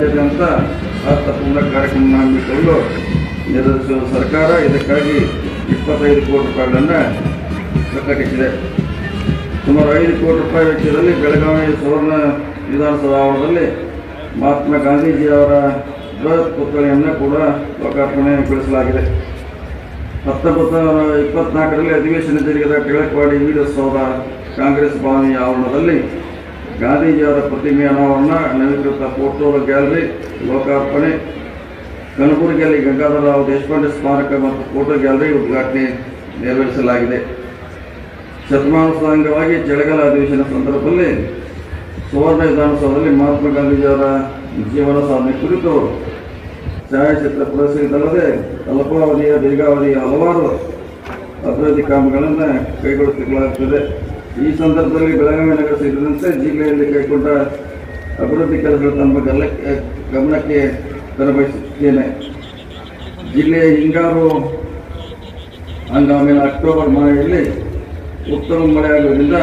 ರಾಜ್ಯಾದ್ಯಂತ ಅರ್ಥಪೂರ್ಣ ಕಾರ್ಯಕ್ರಮ ಹಮ್ಮಿಕೊಂಡು ನಿರ್ವಹಿಸುವ ಸರ್ಕಾರ ಇದಕ್ಕಾಗಿ 25 ಕೋಟಿ ರೂಪಾಯಿಗಳನ್ನು ಪ್ರಕಟಿಸಿದೆ. ಸುಮಾರು 5 ಕೋಟಿ ರೂಪಾಯಿ ವೆಚ್ಚದಲ್ಲಿ ಬೆಳಗಾವಿ ಸುವರ್ಣ ವಿಧಾನಸಭಾ ಆವರಣದಲ್ಲಿ ಮಹಾತ್ಮ ಗಾಂಧೀಜಿಯವರ ಬೃಹತ್ ಪುತ್ಥಳಿಯನ್ನು ಕೂಡ ಲೋಕಾರ್ಪಣೆಗೊಳಿಸಲಾಗಿದೆ. 1924ರಲ್ಲಿ ಅಧಿವೇಶನ ಜರುಗಿದ ಟಿಳಕವಾಡಿ ವೀರಸೌಧ ಕಾಂಗ್ರೆಸ್ ಭವನ ಆವರಣದಲ್ಲಿ ಗಾಂಧೀಜಿಯವರ ಪ್ರತಿಮೆ ಅನಾವರಣ, ನವೀಕೃತ ಫೋಟೋ ಗ್ಯಾಲರಿ ಲೋಕಾರ್ಪಣೆ, ಕಲಬುರಗಿಯಲ್ಲಿ ಗಂಗಾಧರರಾವ್ ದೇಶಪಾಂಡೆ ಸ್ಮಾರಕ ಮತ್ತು ಫೋಟೋ ಗ್ಯಾಲರಿ ಉದ್ಘಾಟನೆ ನೆರವೇರಿಸಲಾಗಿದೆ. ಶತಮಾನೋತ್ಸವ ಅಂಗವಾಗಿ ಚಳಿಗಾಲ ಅಧಿವೇಶನ ಸಂದರ್ಭದಲ್ಲಿ ಸುವರ್ಣ ವಿಧಾನಸೌಧದಲ್ಲಿ ಮಹಾತ್ಮ ಗಾಂಧೀಜಿಯವರ ಜೀವನ ಸಾಧನೆ ಕುರಿತು ಛಾಯಾಚಿತ್ರ ಪ್ರದರ್ಶಿಸಿದಲ್ಲದೆ ಅಲ್ಪಾವಧಿಯ ದೀರ್ಘಾವಧಿಯ ಹಲವಾರು ಅಭಿವೃದ್ಧಿ ಕಾಮಗಳನ್ನು ಕೈಗೊಳ್ಳುತ್ತಿಸಲಾಗುತ್ತದೆ. ಈ ಸಂದರ್ಭದಲ್ಲಿ ಬೆಳಗಾವಿ ನಗರ ಸೇರಿದಂತೆ ಜಿಲ್ಲೆಯಲ್ಲಿ ಕೈಗೊಂಡ ಅಭಿವೃದ್ಧಿ ಕೆಲಸಗಳು ತಮ್ಮ ಗಮನಕ್ಕೆ ತರಬಯಸುತ್ತೇನೆ. ಜಿಲ್ಲೆಯ ಹಿಂಗಾರು ಹಂಗಾಮಿನ ಅಕ್ಟೋಬರ್ ಮಾಹೆಯಲ್ಲಿ ಉತ್ತಮ ಮಳೆಯಾಗುವುದರಿಂದ